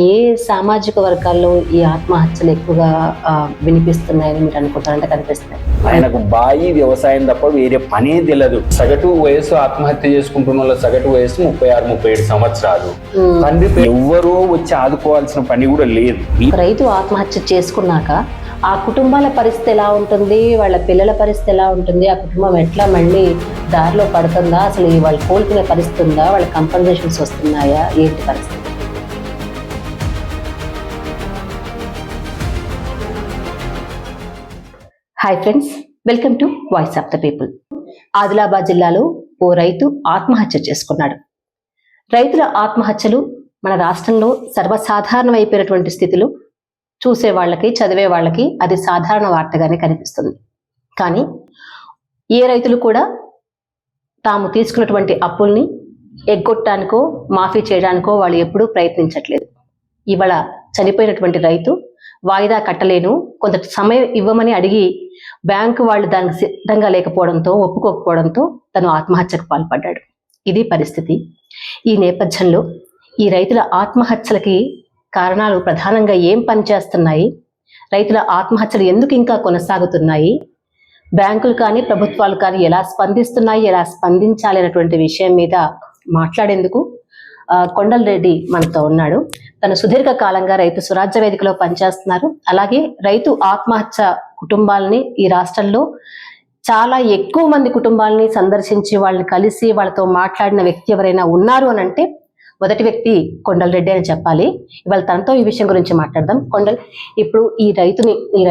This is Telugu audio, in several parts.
ఏ సామాజిక వర్గాల్లో ఈ ఆత్మహత్యలు ఎక్కువగా వినిపిస్తున్నాయని మీరు అనుకుంటారంటే కనిపిస్తున్నాయి? ఆయనకు బాయి వ్యవసాయం తప్ప వేరే పనే తెలియదు. సగటు వయసు ఆత్మహత్య చేసుకుంటున్న వాళ్ళ సగటు వయసు 36-37 సంవత్సరాలు. తండ్రి ఎవ్వరూ వచ్చి ఆదుకోవాల్సిన పని కూడా లేదు. రైతు ఆత్మహత్య చేసుకున్నాక ఆ కుటుంబాల పరిస్థితి ఎలా ఉంటుంది, వాళ్ళ పిల్లల పరిస్థితి ఎలా ఉంటుంది, ఆ కుటుంబం ఎట్లా మళ్ళీ దారిలో పడుతుందా, అసలు వాళ్ళు కోలుకునే పరిస్థితి ఉందా, వాళ్ళ కంపెన్సేషన్స్ వస్తున్నాయా, ఏంటి పరిస్థితి? Hi friends, welcome to voice of the people. Adilabad జిల్లాలో ఓ రైతు ఆత్మహత్య చేసుకున్నాడు. రైతుల ఆత్మహత్యలు మన రాష్ట్రంలో సర్వసాధారణమైపోయినటువంటి స్థితిలో చూసే వాళ్ళకి, చదివే వాళ్ళకి అది సాధారణ వార్తగానే కనిపిస్తుంది. కానీ ఏ రైతులు కూడా తాము తీసుకున్నటువంటి అప్పుల్ని ఎగ్గొట్టడానికో మాఫీ చేయడానికో వాళ్ళు ఎప్పుడూ ప్రయత్నించట్లేదు. ఇవాళ చనిపోయినటువంటి రైతు వాయిదా కట్టలేను, కొంత సమయం ఇవ్వమని అడిగి బ్యాంకు వాళ్ళు దానికి సిద్ధంగా లేకపోవడంతో, ఒప్పుకోకపోవడంతో తను ఆత్మహత్యకు పాల్పడ్డాడు. ఇది పరిస్థితి. ఈ నేపథ్యంలో ఈ రైతుల ఆత్మహత్యలకి కారణాలు ప్రధానంగా ఏం పనిచేస్తున్నాయి, రైతుల ఆత్మహత్యలు ఎందుకు ఇంకా కొనసాగుతున్నాయి, బ్యాంకులు కానీ ప్రభుత్వాలు కానీ ఎలా స్పందిస్తున్నాయి, ఎలా స్పందించాలి అనేటువంటి విషయం మీద మాట్లాడేందుకు కొండల్ రెడ్డి మనతో ఉన్నాడు. తను సుదీర్ఘ కాలంగా రైతు స్వరాజ్య వేదికలో పనిచేస్తున్నారు. అలాగే రైతు ఆత్మహత్య కుటుంబాలని ఈ రాష్ట్రంలో చాలా ఎక్కువ మంది కుటుంబాలని సందర్శించి వాళ్ళని కలిసి వాళ్ళతో మాట్లాడిన వ్యక్తి ఎవరైనా ఉన్నారు అని అంటే మొదటి వ్యక్తి కొండల్ రెడ్డి అని చెప్పాలి. ఇవాళ తనతో ఈ విషయం గురించి మాట్లాడదాం. కొండల్, ఇప్పుడు ఈ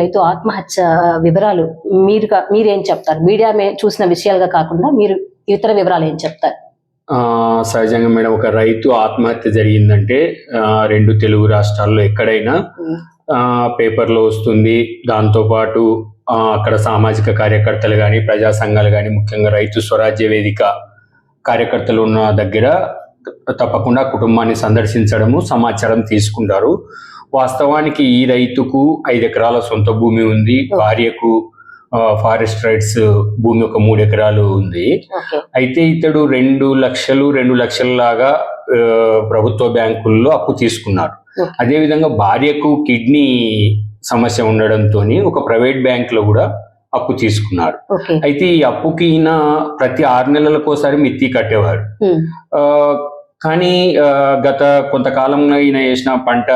రైతు ఆత్మహత్య వివరాలు మీరేం చెప్తారు? మీడియా చూసిన విషయాలుగా కాకుండా మీరు ఇతర వివరాలు ఏం చెప్తారు? సహజంగా మేడం, ఒక రైతు ఆత్మహత్య జరిగిందంటే 2 తెలుగు రాష్ట్రాల్లో ఎక్కడైనా పేపర్లో వస్తుంది. దాంతోపాటు అక్కడ సామాజిక కార్యకర్తలు కానీ, ప్రజా సంఘాలు కానీ, ముఖ్యంగా రైతు స్వరాజ్య వేదిక కార్యకర్తలు ఉన్న దగ్గర తప్పకుండా కుటుంబాన్ని సందర్శించడము, సమాచారం తీసుకుంటారు. వాస్తవానికి ఈ రైతుకు 5 ఎకరాల సొంత భూమి ఉంది. భార్యకు ఫారెస్ట్ రైట్స్ భూమి ఒక 3 ఎకరాలు ఉంది. అయితే ఇతడు 2 లక్షల లాగా ప్రభుత్వ బ్యాంకుల్లో అప్పు తీసుకున్నారు. అదేవిధంగా భార్యకు కిడ్నీ సమస్య ఉండడంతో ఒక ప్రైవేట్ బ్యాంక్ లో కూడా అప్పు తీసుకున్నాడు. అయితే ఈ అప్పుకి ఈయన ప్రతి 6 నెలలకోసారి మిత్తి కట్టేవాడు. కానీ గత కొంతకాలంగా ఈయన వేసిన పంట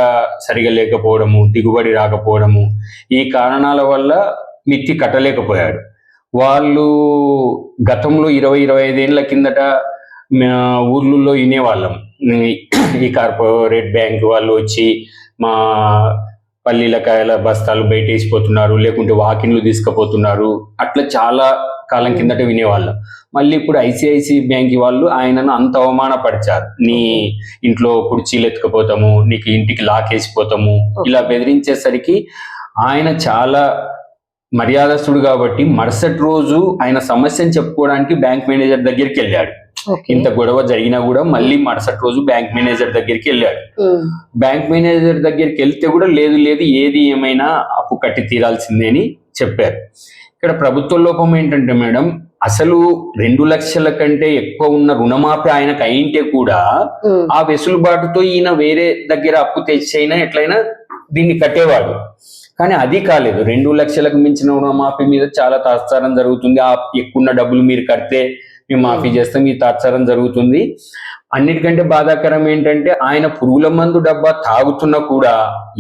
సరిగా లేకపోవడము, దిగుబడి రాకపోవడము, ఈ కారణాల వల్ల మిత్తి కట్టలేకపోయాడు. వాళ్ళు గతంలో 20-25 ఏళ్ల కిందట ఊర్లలో వినేవాళ్ళం, ఈ కార్పొరేట్ బ్యాంక్ వాళ్ళు వచ్చి మా పల్లీల కాయల బస్తాలు బయట వేసిపోతున్నారు, లేకుంటే వాకిన్లు తీసుకుపోతున్నారు, అట్లా చాలా కాలం కిందట వినేవాళ్ళం. మళ్ళీ ఇప్పుడు ఐసిఐసి బ్యాంక్ వాళ్ళు ఆయనను అంత అవమానపరిచారు. నీ ఇంట్లో కుర్చీలు ఎత్తుకుపోతాము, నీకు ఇంటికి లాక్ వేసిపోతాము, ఇలా బెదిరించేసరికి ఆయన చాలా మర్యాదస్తుడు కాబట్టి మరుసటి రోజు ఆయన సమస్యను చెప్పుకోవడానికి బ్యాంక్ మేనేజర్ దగ్గరికి వెళ్ళాడు. ఇంత గొడవ జరిగినా కూడా మళ్ళీ మరుసటి రోజు బ్యాంక్ మేనేజర్ దగ్గరికి వెళ్ళాడు. బ్యాంక్ మేనేజర్ దగ్గరికి వెళ్తే కూడా లేదు ఏది ఏమైనా అప్పు కట్టి తీరాల్సిందే అని చెప్పారు. ఇక్కడ ప్రభుత్వ లోపం ఏంటంటే మేడం, అసలు 2 లక్షల కంటే ఎక్కువ ఉన్న రుణమాఫీ ఆయనకు అయింటే కూడా ఆ వెసులుబాటుతో ఈయన వేరే దగ్గర అప్పు తెచ్చైనా ఎట్లయినా దీన్ని కట్టేవాడు. కానీ అది కాలేదు. 2 లక్షలకు మించిన రుణమాఫీ మీద చాలా తాత్సారం జరుగుతుంది. ఆ ఎక్కువ డబ్బులు మీరు కడితే మేము మాఫీ చేస్తాం, ఈ తాత్సారం జరుగుతుంది. అన్నిటికంటే బాధాకరం ఏంటంటే ఆయన పురుగుల మందు డబ్బా తాగుతున్నా కూడా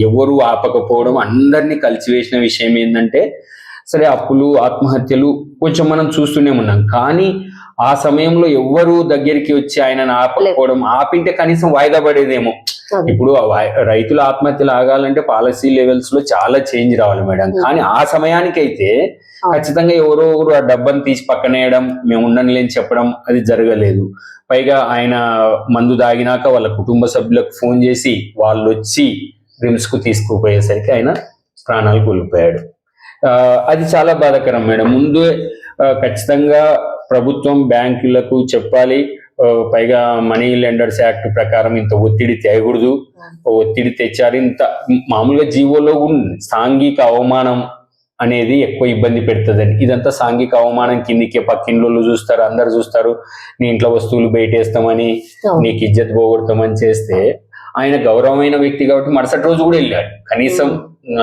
ఎవరు ఆపకపోవడం, అందరినీ కలిసివేసిన విషయం ఏంటంటే, సరే అప్పులు, ఆత్మహత్యలు కొంచెం మనం చూస్తూనే ఉన్నాం, కానీ ఆ సమయంలో ఎవ్వరు దగ్గరికి వచ్చి ఆయనను ఆపకపోవడం, ఆపింటే కనీసం వాయిదా పడేదేమో. ఇప్పుడు రైతుల ఆత్మహత్యలు ఆగాలంటే పాలసీ లెవెల్స్ లో చాలా చేంజ్ రావాలి మేడం. కానీ ఆ సమయానికైతే ఖచ్చితంగా ఎవరో ఒకరు ఆ డబ్బాను తీసి పక్కనేయడం, మేము ఉండలేని చెప్పడం అది జరగలేదు. పైగా ఆయన మందు దాగినాక వాళ్ళ కుటుంబ సభ్యులకు ఫోన్ చేసి వాళ్ళు వచ్చి రిమ్స్ కు తీసుకుపోయేసరికి ఆయన ప్రాణాలు కోల్పోయాడు. అది చాలా బాధాకరం మేడం. ముందు ఖచ్చితంగా ప్రభుత్వం బ్యాంకులకు చెప్పాలి. పైగా మనీ లెండర్స్ యాక్ట్ ప్రకారం ఇంత ఒత్తిడి తేయకూడదు. ఒత్తిడి తెచ్చారు. ఇంత మామూలుగా జీవోలో సాంఘిక అవమానం అనేది ఎక్కువ ఇబ్బంది పెడుతుందని, ఇదంతా సాంఘిక అవమానం కిందికి పక్కిండ్లు చూస్తారు, అందరు చూస్తారు, నీ ఇంట్లో వస్తువులు బయటేస్తామని, నీకు ఇజ్జత్ పోగొడతామని చేస్తే ఆయన గౌరవమైన వ్యక్తి కాబట్టి మరుసటి రోజు కూడా వెళ్ళాడు కనీసం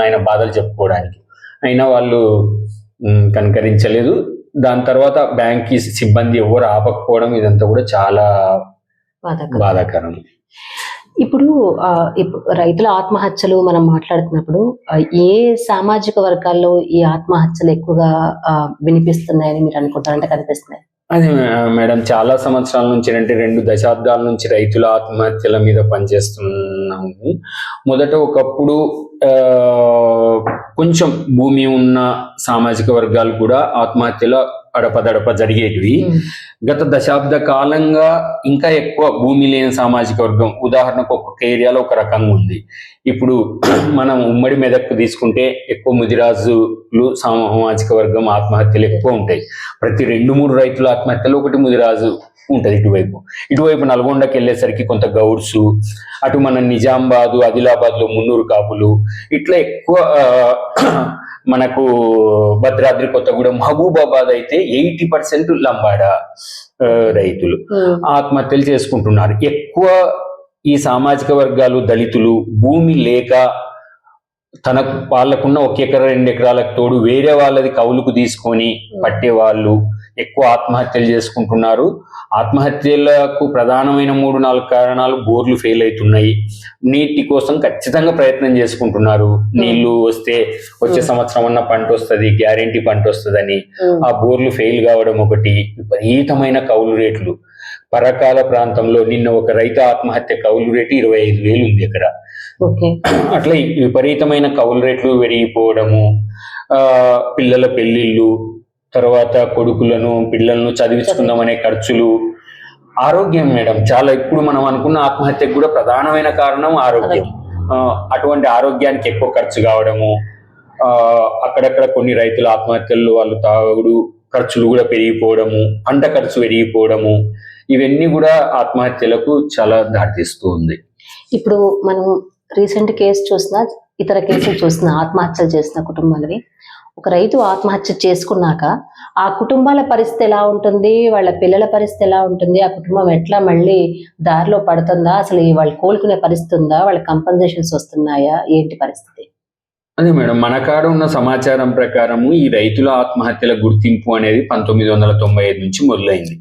ఆయన బాధలు చెప్పుకోవడానికి. అయినా వాళ్ళు కనికరించలేదు. దాని తర్వాత బ్యాంక్ కి సిబ్బంది ఎవరు ఆపకపోవడం ఇదంతా కూడా చాలా బాధాకరం. ఇప్పుడు రైతుల ఆత్మహత్యలు మనం మాట్లాడుతున్నప్పుడు ఏ సామాజిక వర్గాల్లో ఈ ఆత్మహత్యలు ఎక్కువగా వినిపిస్తున్నాయని మీరు అనుకుంటారంటే కనిపిస్తున్నాయి? అదే మేడం, చాలా సంవత్సరాల నుంచి అంటే 2 దశాబ్దాల నుంచి రైతుల ఆత్మహత్యల మీద పనిచేస్తున్నాము. మొదట ఒకప్పుడు కొంచెం భూమి ఉన్న సామాజిక వర్గాలు కూడా ఆత్మహత్యల అడపదడప జరిగేటివి. గత దశాబ్ద కాలంగా ఇంకా ఎక్కువ భూమి లేని సామాజిక వర్గం, ఉదాహరణకు ఒక్కొక్క ఏరియాలో ఒక రకంగా ఉంది. ఇప్పుడు మనం ఉమ్మడి మెదక్కు తీసుకుంటే ఎక్కువ ముదిరాజులు సామాజిక వర్గం ఆత్మహత్యలు ఎక్కువ ఉంటాయి. ప్రతి 2-3 రైతుల ఆత్మహత్యలు ఒకటి ముదిరాజు ఉంటది. ఇటువైపు నల్గొండకి వెళ్ళేసరికి కొంత గౌడ్సు, అటు మన నిజామాబాద్ ఆదిలాబాద్ లో మున్నూరు కాపులు, ఇట్లా ఎక్కువ మనకు భద్రాద్రి కొత్తగూడెం మహబూబాబాద్ అయితే 80% లంబాడ రైతులు ఆత్మహత్యలు చేసుకుంటున్నారు. ఎక్కువ ఈ సామాజిక వర్గాలు దళితులు భూమి లేక తనకు వాళ్ళకున్న 1 ఎకరా 2 ఎకరాలకు తోడు వేరే వాళ్ళది కౌలుకు తీసుకొని పట్టే వాళ్ళు ఎక్కువ ఆత్మహత్యలు చేసుకుంటున్నారు. ఆత్మహత్యలకు ప్రధానమైన 3-4 కారణాలు. బోర్లు ఫెయిల్ అవుతున్నాయి, నీటి కోసం ఖచ్చితంగా ప్రయత్నం చేసుకుంటున్నారు. నీళ్లు వస్తే వచ్చే సంవత్సరం అన్న పంట వస్తుంది, గ్యారెంటీ పంట వస్తుందని ఆ బోర్లు ఫెయిల్ కావడం ఒకటి. విపరీతమైన కౌలు రేట్లు. పరకాల ప్రాంతంలో నిన్న ఒక రైతు ఆత్మహత్య కౌలు రేటు 25,000 ఉంది ఎకరా. అట్లా విపరీతమైన కౌలు రేట్లు పెరిగిపోవడము, పిల్లల పెళ్లిళ్ళు, తర్వాత కొడుకులను పిల్లలను చదివించుకుందామనే ఖర్చులు, ఆరోగ్యం మేడం చాలా. ఇప్పుడు మనం అనుకున్న ఆత్మహత్యకు కూడా ప్రధానమైన కారణం ఆరోగ్యం. అటువంటి ఆరోగ్యానికి ఎక్కువ ఖర్చు కావడము, అక్కడక్కడ కొన్ని రైతుల ఆత్మహత్యల్లో వాళ్ళు తాగుడు ఖర్చులు కూడా పెరిగిపోవడము, పంట ఖర్చు పెరిగిపోవడము, ఇవన్నీ కూడా ఆత్మహత్యలకు చాలా దారితీస్తూ ఉంది. ఇప్పుడు మనం రీసెంట్ కేసు చూసినా, ఇతర కేసులు చూసినా, ఆత్మహత్యలు చేసిన కుటుంబాలవి, ఒక రైతు ఆత్మహత్య చేసుకున్నాక ఆ కుటుంబాల పరిస్థితి ఎలా ఉంటుంది, వాళ్ళ పిల్లల పరిస్థితి ఎలా ఉంటుంది, ఆ కుటుంబం ఎట్లా మళ్ళీ దారిలో పడుతుందా, అసలు వాళ్ళు కోలుకునే పరిస్థితి ఉందా, వాళ్ళ కంపెన్సేషన్స్ వస్తున్నాయా, ఏంటి పరిస్థితి? అదే మేడం, మన కాడ ఉన్న సమాచారం ప్రకారము ఈ రైతుల ఆత్మహత్యల గుర్తింపు అనేది 1995 నుంచి మొదలైంది.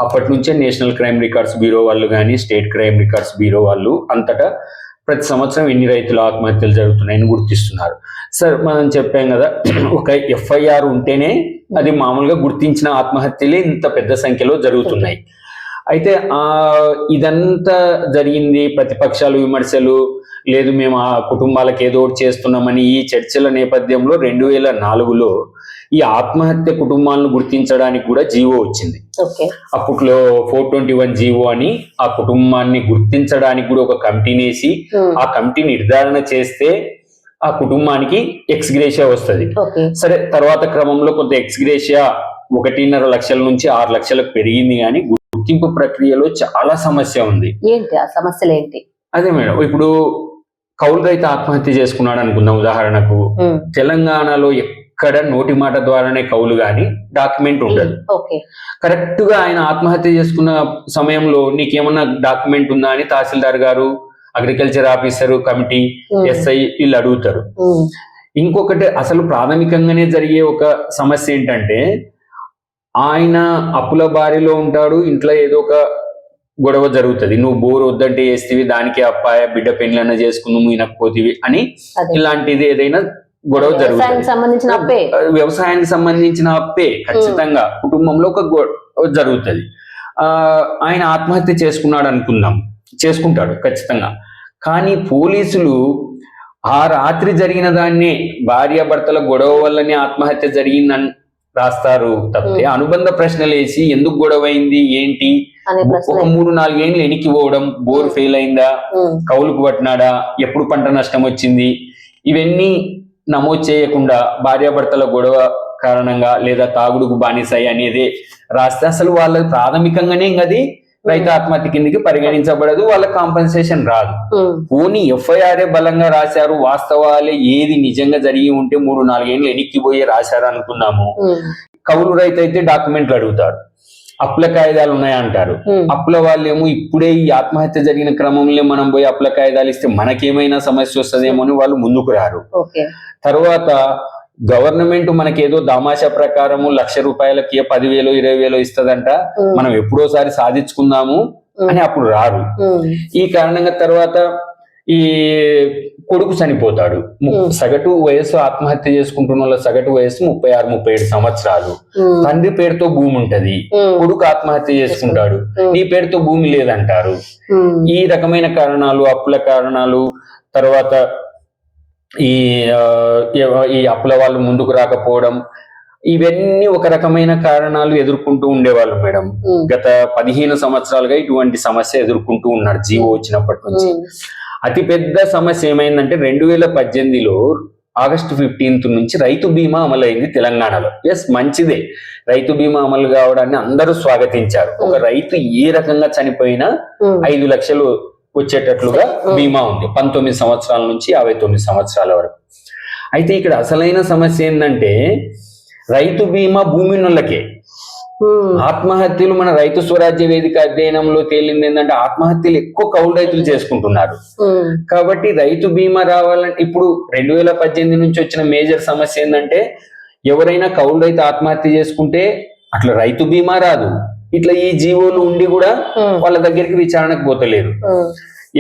అప్పటి నుంచే నేషనల్ క్రైమ్ రికార్డ్స్ బ్యూరో వాళ్ళు కానీ, స్టేట్ క్రైమ్ రికార్డ్స్ బ్యూరో వాళ్ళు అంతటా ప్రతి సంవత్సరం ఎన్ని రైతుల ఆత్మహత్యలు జరుగుతున్నాయని గుర్తిస్తున్నారు. సార్ మనం చెప్పాం కదా, ఒక FIR ఉంటేనే అది మామూలుగా గుర్తించిన ఆత్మహత్యలే ఇంత పెద్ద సంఖ్యలో జరుగుతున్నాయి. అయితే ఇదంతా జరిగింది, ప్రతిపక్షాలు విమర్శలు, లేదు మేము ఆ కుటుంబాలకు ఏదో ఒకటి చేస్తున్నామని ఈ చర్చల నేపథ్యంలో 2004లో ఈ ఆత్మహత్య కుటుంబాలను గుర్తించడానికి కూడా జీవో వచ్చింది. అప్పట్లో 421 జీవో అని ఆ కుటుంబాన్ని గుర్తించడానికి కూడా ఒక కమిటీని వేసి ఆ కమిటీ నిర్ధారణ చేస్తే ఆ కుటుంబానికి ఎక్స్గ్రేషియా వస్తుంది. సరే, తర్వాత క్రమంలో కొంత ఎక్స్గ్రేషియా 1.5 లక్షల నుంచి 6 లక్షలకు పెరిగింది, కానీ గుర్తింపు ప్రక్రియలో చాలా సమస్య ఉంది. ఏంటి ఆ సమస్యలు ఏంటి? అదే మేడం, ఇప్పుడు కౌలు రైతు ఆత్మహత్య చేసుకున్నాడు అనుకుందాం ఉదాహరణకు, తెలంగాణలో ఎక్కడ నోటి మాట ద్వారానే కౌలు గాని డాక్యుమెంట్ ఉండదు. కరెక్ట్ గా ఆయన ఆత్మహత్య చేసుకున్న సమయంలో నీకేమన్నా డాక్యుమెంట్ ఉందా అని తహసీల్దార్ గారు, అగ్రికల్చర్ ఆఫీసర్, కమిటీ, SI వీళ్ళు అడుగుతారు. ఇంకొకటి అసలు ప్రాథమికంగానే జరిగే ఒక సమస్య ఏంటంటే, ఆయన అప్పుల బారిలో ఉంటాడు, ఇంట్లో ఏదో ఒక గొడవ జరుగుతుంది, నువ్వు బోర్ వద్దంటే వేస్తేవి, దానికి అప్పాయ బిడ్డ పెళ్ళన్న చేసుకున్నాము ఈనకపోతేవి అని, ఇలాంటిది ఏదైనా గొడవ జరుగుతుంది. వ్యవసాయానికి సంబంధించిన అప్పే ఖచ్చితంగా కుటుంబంలో ఒక గొడవ జరుగుతుంది. ఆయన ఆత్మహత్య చేసుకున్నాడు అనుకుందాం, చేసుకుంటాడు ఖచ్చితంగా. కానీ పోలీసులు ఆ రాత్రి జరిగిన దాన్నే భార్యాభర్తల గొడవ వల్లనే ఆత్మహత్య జరిగిందని రాస్తారు తప్పితే అనుబంధ ప్రశ్నలు వేసి ఎందుకు గొడవ అయింది ఏంటి, ఒక 3-4 ఏళ్ళు వెనక్కి పోవడం, బోర్ ఫెయిల్ అయిందా, కౌలుకు పట్టినాడా, ఎప్పుడు పంట నష్టం వచ్చింది, ఇవన్నీ నమోదు చేయకుండా భార్యాభర్తల గొడవ కారణంగా లేదా తాగుడుకు బానిసాయి అనేది రాస్తే అసలు వాళ్ళ ప్రాథమికంగానే అది రైతు ఆత్మహత్య కిందకి పరిగణించబడదు, వాళ్ళ కాంపెన్సేషన్ రాదు. పోనీ FIR బలంగా రాశారు, వాస్తవాలే ఏది నిజంగా జరిగి ఉంటే 3-4 ఏళ్ళు వెనక్కి పోయి రాశారు అనుకున్నాము. కౌలు రైతు అయితే డాక్యుమెంట్లు అడుగుతారు, అప్పుల కాయిదాలు ఉన్నాయంటారు. అప్పుల వాళ్ళేమో ఇప్పుడే ఈ ఆత్మహత్య జరిగిన క్రమంలో మనం పోయి అప్పుల కాయిదాలు ఇస్తే మనకేమైనా సమస్య వస్తుందేమో అని వాళ్ళు ముందుకు రారు. తర్వాత గవర్నమెంట్ మనకేదో దామాషా ప్రకారము ₹1,00,000 10,000 20,000 ఇస్తదంట, మనం ఎప్పుడోసారి సాధించుకుందాము అని అప్పుడు రారు. ఈ కారణంగా తర్వాత ఈ కొడుకు చనిపోతాడు. సగటు వయస్సు ఆత్మహత్య చేసుకుంటున్న వాళ్ళ సగటు వయస్సు 36-37 సంవత్సరాలు. తండ్రి పేరుతో భూమి ఉంటది, కొడుకు ఆత్మహత్య చేసుకుంటాడు, నీ పేరుతో భూమి లేదంటారు. ఈ రకమైన కారణాలు, అప్పుల కారణాలు, తర్వాత ఈ అప్పుల వాళ్ళు ముందుకు రాకపోవడం, ఇవన్నీ ఒక రకమైన కారణాలు ఎదుర్కొంటూ ఉండేవాళ్ళు మేడం. గత 15 సంవత్సరాలుగా ఇటువంటి సమస్య ఎదుర్కొంటూ ఉన్నారు జీవో వచ్చినప్పటి నుంచి. అతి పెద్ద సమస్య ఏమైందంటే 2018లో ఆగస్టు 15 నుంచి రైతు బీమా అమలైంది తెలంగాణలో. ఎస్, మంచిదే, రైతు బీమా అమలు కావడాన్ని అందరూ స్వాగతించారు. ఒక రైతు ఏ రకంగా చనిపోయినా 5 లక్షలు వచ్చేటట్లుగా బీమా ఉంది 19 సంవత్సరాల నుంచి 59 సంవత్సరాల వరకు. అయితే ఇక్కడ అసలైన సమస్య ఏంటంటే రైతు బీమా భూమి ఉన్నోళ్ళకే. ఆత్మహత్యలు మన రైతు స్వరాజ్య వేదిక అధ్యయనంలో తేలింది ఏంటంటే ఆత్మహత్యలు ఎక్కువ కౌలు రైతులు చేసుకుంటున్నారు. కాబట్టి రైతు బీమా రావాలంటే ఇప్పుడు 2018 నుంచి వచ్చిన మేజర్ సమస్య ఏంటంటే ఎవరైనా కౌలు రైతు ఆత్మహత్య చేసుకుంటే అట్లా రైతు బీమా రాదు, ఇట్లా ఈ జీవోలు ఉండి కూడా వాళ్ళ దగ్గరికి విచారణకు పోతలేరు.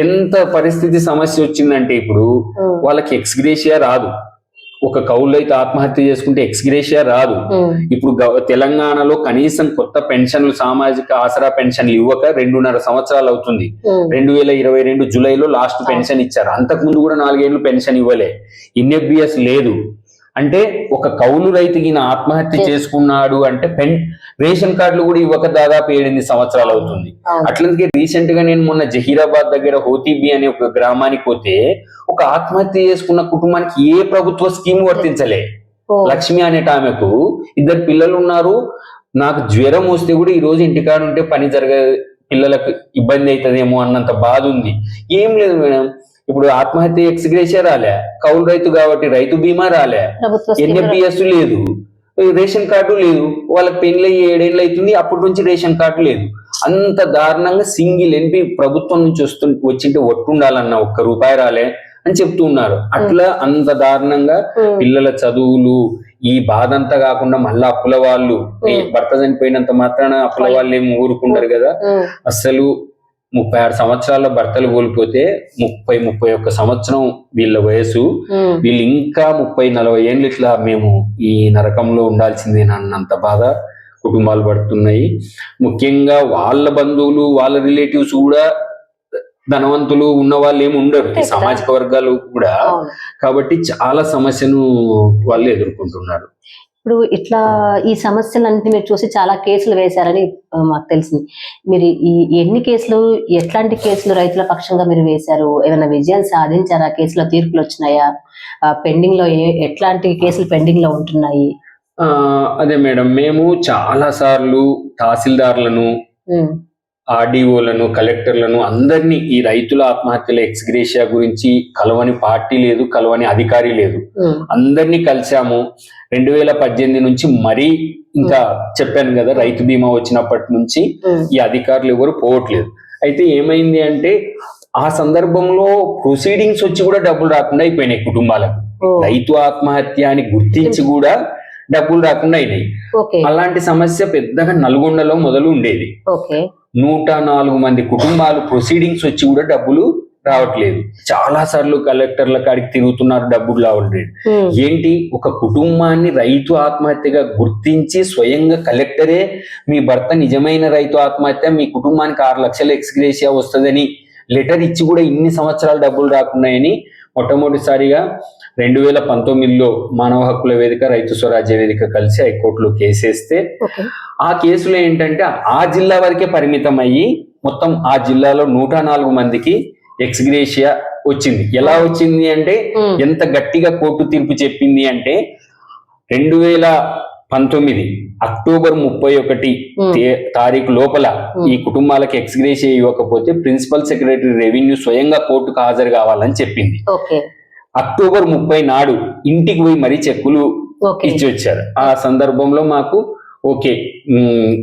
ఎంత పరిస్థితి సమస్య వచ్చిందంటే ఇప్పుడు వాళ్ళకి ఎక్స్గ్రేషియా రాదు. ఒక కౌలు అయితే ఆత్మహత్య చేసుకుంటే ఎక్స్గ్రేషియా రాదు. ఇప్పుడు తెలంగాణలో కనీసం కొత్త పెన్షన్లు, సామాజిక ఆసరా పెన్షన్లు ఇవ్వక 2.5 సంవత్సరాలు అవుతుంది. 2022 జూలైలో లాస్ట్ పెన్షన్ ఇచ్చారు. అంతకుముందు కూడా 4 ఏళ్ళు పెన్షన్ ఇవ్వలే. ఇన్ఎఫ్బిఎస్ లేదు. అంటే ఒక కౌలు రైతుకి ఆత్మహత్య చేసుకున్నాడు అంటే రేషన్ కార్డులు కూడా ఇవ్వక దాదాపు 8 సంవత్సరాలు అవుతుంది. అట్లందుకే రీసెంట్ గా నేను మొన్న జహీరాబాద్ దగ్గర హోతీబీ అనే ఒక గ్రామానికి పోతే ఒక ఆత్మహత్య చేసుకున్న కుటుంబానికి ఏ ప్రభుత్వ స్కీమ్ వర్తించలే. లక్ష్మి అనేట ఆమెకు 2 పిల్లలు ఉన్నారు. నాకు జ్వరం వస్తే కూడా ఈ రోజు ఇంటికాడ ఉంటే పని పిల్లలకు ఇబ్బంది అవుతుందేమో అన్నంత బాధ ఉంది. ఏం లేదు మేడం, ఇప్పుడు ఆత్మహత్య ఎక్స్గ్రేషియా రాలే, కౌలు రైతు కాబట్టి రైతు బీమా రాలే, ఎన్ఎఫ్బిఎస్ లేదు, రేషన్ కార్డు లేదు. వాళ్ళకి పెళ్లి 7 ఏళ్ళు అవుతుంది, అప్పటి నుంచి రేషన్ కార్డు లేదు. అంత దారుణంగా సింగిల్ ఎన్పి ప్రభుత్వం నుంచి వచ్చింటే ఒట్టుండాలన్న ₹1 రాలే అని చెప్తూ ఉన్నారు. అట్లా అంత దారుణంగా పిల్లల చదువులు, ఈ బాధ అంతా కాకుండా మళ్ళా అప్పుల వాళ్ళు, భర్త చనిపోయినంత మాత్రాన అప్పుల వాళ్ళు ఏమి ఊరుకుంటారు కదా. అసలు 36 సంవత్సరాల భర్తలు కోల్పోతే 30-31 సంవత్సరం వీళ్ళ వయసు, వీళ్ళు ఇంకా 30-40 ఏళ్ళు ఇట్లా మేము ఈ నరకంలో ఉండాల్సిందేనన్నంత బాధ కుటుంబాలు పడుతున్నాయి. ముఖ్యంగా వాళ్ళ బంధువులు, వాళ్ళ రిలేటివ్స్ కూడా ధనవంతులు ఉన్న వాళ్ళు ఏమి ఉండరు, ఈ సామాజిక వర్గాలు కూడా. కాబట్టి చాలా సమస్యను వాళ్ళు ఎదుర్కొంటున్నారు. ఇప్పుడు ఇట్లా ఈ సమస్యలన్నింటినీ మీరు చూసి చాలా కేసులు వేశారని మాకు తెలిసింది. మీరు ఈ ఎన్ని కేసులు, ఎట్లాంటి కేసులు రైతుల పక్షంగా మీరు వేశారు? ఏమైనా విజయం సాధించారా? కేసులో తీర్పులు వచ్చినాయా? పెండింగ్ లో ఎట్లాంటి కేసులు పెండింగ్ లో ఉంటున్నాయి? అదే మేడం, మేము చాలా సార్లు తహసీల్దార్లను, ఆర్డీఓలను, కలెక్టర్లను అందరినీ ఈ రైతుల ఆత్మహత్యల ఎక్స్గ్రేషియా గురించి కలవని పార్టీ లేదు, కలవని అధికారి లేదు. అందరినీ కలిసాము. 2018 నుంచి మరీ ఇంకా చెప్పాను కదా, రైతు బీమా వచ్చినప్పటి నుంచి ఈ అధికారులు ఎవరు పోవట్లేదు. అయితే ఏమైంది అంటే ఆ సందర్భంలో ప్రొసీడింగ్స్ వచ్చి కూడా డబ్బులు రాకుండా అయిపోయినాయి కుటుంబాలకు. రైతు ఆత్మహత్య అని గుర్తించి కూడా డబ్బులు రాకుండా అయినాయి. అలాంటి సమస్య పెద్దగా నల్గొండలో మొదలు ఉండేది. 104 మంది కుటుంబాలు ప్రొసీడింగ్స్ వచ్చి కూడా డబ్బులు రావట్లేదు. చాలా సార్లు కలెక్టర్ల కాడికి తిరుగుతున్నారు, డబ్బులు రావట్లేదు. ఏంటి, ఒక కుటుంబాన్ని రైతు ఆత్మహత్యగా గుర్తించి స్వయంగా కలెక్టరే మీ భర్త నిజమైన రైతు ఆత్మహత్య, మీ కుటుంబానికి 6 లక్షల ఎక్స్గ్రేషియా వస్తుందని లెటర్ ఇచ్చి కూడా ఇన్ని సంవత్సరాలు డబ్బులు రాకున్నాయని మొట్టమొదటిసారిగా 2019లో మానవ హక్కుల వేదిక, రైతు స్వరాజ్య వేదిక కలిసి హైకోర్టులో కేసేస్తే ఆ కేసులో ఏంటంటే ఆ జిల్లా వరకే పరిమితం అయ్యి మొత్తం ఆ జిల్లాలో 104 మందికి ఎక్స్గ్రేషియా వచ్చింది. ఎలా వచ్చింది అంటే, ఎంత గట్టిగా కోర్టు తీర్పు చెప్పింది అంటే 2019 అక్టోబర్ 31 తారీఖు లోపల ఈ కుటుంబాలకు ఎక్స్గ్రేషియా ఇవ్వకపోతే ప్రిన్సిపల్ సెక్రటరీ రెవెన్యూ స్వయంగా కోర్టుకు హాజరు కావాలని చెప్పింది. అక్టోబర్ 30 నాడు ఇంటికి పోయి మరీ చెక్కులు ఇచ్చి వచ్చారు. ఆ సందర్భంలో మాకు ఓకే,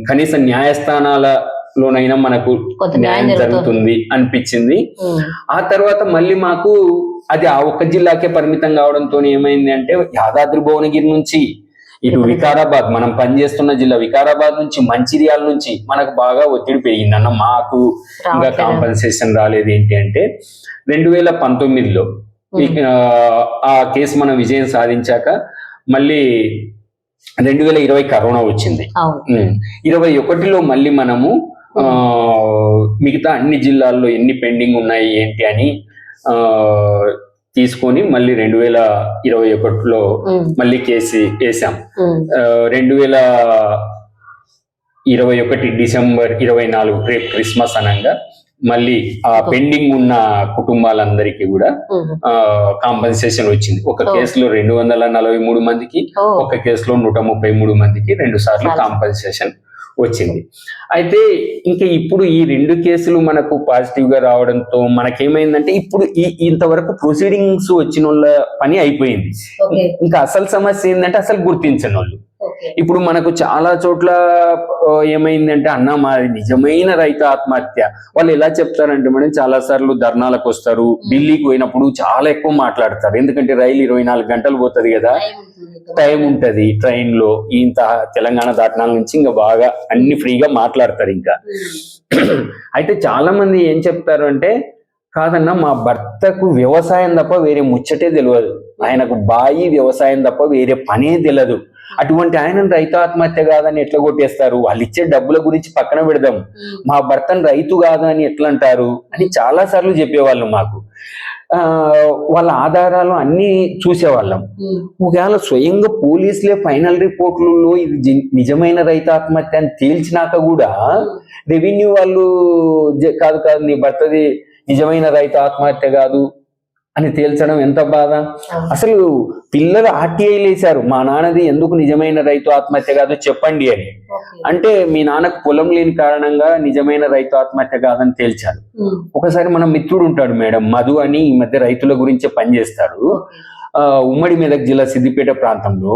కనీసం న్యాయస్థానాలలోనైనా మనకు కొంత న్యాయం న్యాయం జరుగుతుంది అనిపించింది. ఆ తర్వాత మళ్ళీ మాకు అది ఆ ఒక్క జిల్లాకే పరిమితం కావడంతో ఏమైంది అంటే యాదాద్రి భువనగిరి నుంచి ఇటు వికారాబాద్, మనం పనిచేస్తున్న జిల్లా వికారాబాద్ నుంచి, మంచిర్యాల నుంచి మనకు బాగా ఒత్తిడి పెరిగింది అన్న. మాకు ఇంకా కాంపన్సేషన్ రాలేదు. ఏంటి అంటే 2019లో ఆ కేసు మనం విజయం సాధించాక మళ్ళీ 2020 కరోనా వచ్చింది. 21లో మళ్ళీ మనము మిగతా అన్ని జిల్లాల్లో ఎన్ని పెండింగ్ ఉన్నాయి ఏంటి అని తీసుకొని మళ్ళీ 2021లో మళ్ళీ కేసు వేసాం. 2021 డిసెంబర్ 24 రేపు క్రిస్మస్ అనంగా మళ్ళీ ఆ పెండింగ్ ఉన్న కుటుంబాలందరికీ కూడా కాంపన్సేషన్ వచ్చింది. ఒక కేసులో 243 మందికి, ఒక కేసులో 133 మందికి 2 సార్లు కాంపన్సేషన్ వచ్చింది. అయితే ఇంకా ఇప్పుడు ఈ 2 కేసులు మనకు పాజిటివ్ గా రావడంతో మనకేమైందంటే ఇప్పుడు ఇంతవరకు ప్రొసీడింగ్స్ వచ్చిన వాళ్ళ పని అయిపోయింది. ఇంకా అసలు సమస్య ఏంటంటే అసలు గుర్తించని వాళ్ళు. ఇప్పుడు మనకు చాలా చోట్ల ఏమైందంటే అన్న మాది నిజమైన రైతు ఆత్మహత్య. వాళ్ళు ఎలా చెప్తారంటే మేడం, చాలా సార్లు ధర్నాలకు వస్తారు, ఢిల్లీకి పోయినప్పుడు చాలా ఎక్కువ మాట్లాడతారు. ఎందుకంటే రైలు 24 గంటలు పోతుంది కదా, టైం ఉంటది ట్రైన్ లో. ఇంత తెలంగాణ దాటనాల నుంచి ఇంకా బాగా అన్ని ఫ్రీగా మాట్లాడతారు. ఇంకా అయితే చాలా మంది ఏం చెప్తారు అంటే, కాదన్నా మా భర్తకు వ్యవసాయం తప్ప వేరే ముచ్చటే తెలియదు, ఆయనకు బాయి వ్యవసాయం తప్ప వేరే పనే తెలియదు, అటువంటి ఆయనను రైతు ఆత్మహత్య కాదని ఎట్లా కొట్టేస్తారు, వాళ్ళు ఇచ్చే డబ్బుల గురించి పక్కన పెడదాం, మా భర్తను రైతు కాదు అని ఎట్లా అంటారు అని చాలా సార్లు చెప్పేవాళ్ళు మాకు. వాళ్ళ ఆధారాలు అన్ని చూసేవాళ్ళం. ఒకవేళ స్వయంగా పోలీసులే ఫైనల్ రిపోర్ట్లలో ఇది నిజమైన రైతు ఆత్మహత్య అని తేల్చినాక కూడా రెవెన్యూ వాళ్ళు కాదు నీ భర్తది నిజమైన రైతు ఆత్మహత్య కాదు అని తేల్చడం ఎంత బాధ. అసలు పిల్లలు ఆర్టీఐలు వేశారు, మా నాన్నది ఎందుకు నిజమైన రైతు ఆత్మహత్య కాదు చెప్పండి అని. అంటే మీ నాన్నకు పొలం లేని కారణంగా నిజమైన రైతు ఆత్మహత్య కాదని తేల్చారు. ఒకసారి మన మిత్రుడు ఉంటాడు మేడం, మధు అని, ఈ మధ్య రైతుల గురించే పనిచేస్తాడు. ఉమ్మడి మెదక్ జిల్లా సిద్దిపేట ప్రాంతంలో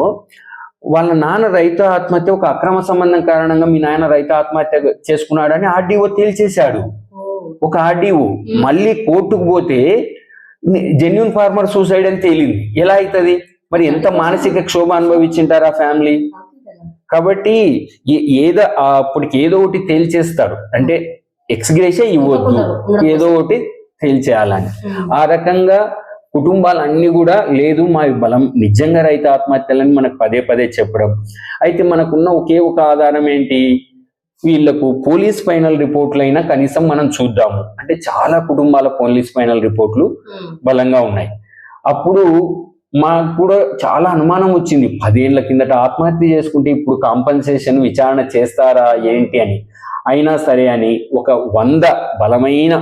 వాళ్ళ నాన్న రైతు ఆత్మహత్య ఒక అక్రమ సంబంధం కారణంగా మీ నాన్న రైతు ఆత్మహత్య చేసుకున్నాడని ఆర్డీఓ తేల్చేశాడు. ఒక ఆర్డీఓ మళ్ళీ కోర్టుకు పోతే జెన్యూన్ ఫార్మర్ సూసైడ్ అని తేలింది. ఎలా అవుతుంది మరి? ఎంత మానసిక క్షోభ అనుభవించింటారు ఆ ఫ్యామిలీ. కాబట్టి అప్పటికి ఏదో ఒకటి తేల్చేస్తారు, అంటే ఎక్స్గ్రేషే ఇవ్వద్దు, ఏదో ఒకటి తేల్చేయాలని. ఆ రకంగా కుటుంబాలన్నీ కూడా లేదు మా బలం నిజంగా రైతు ఆత్మహత్యలని మనకు పదే పదే చెప్పడం. అయితే మనకున్న ఒకే ఒక ఆధారం ఏంటి, వీళ్లకు పోలీస్ ఫైనల్ రిపోర్ట్లైనా కనీసం మనం చూద్దాము అంటే చాలా కుటుంబాల పోలీస్ ఫైనల్ రిపోర్ట్లు బలంగా ఉన్నాయి. అప్పుడు మాకు కూడా చాలా అనుమానం వచ్చింది, 10 ఏళ్ల కిందట ఆత్మహత్య చేసుకుంటే ఇప్పుడు కాంపన్సేషన్ విచారణ చేస్తారా ఏంటి అని. అయినా సరే అని ఒక 100 బలమైన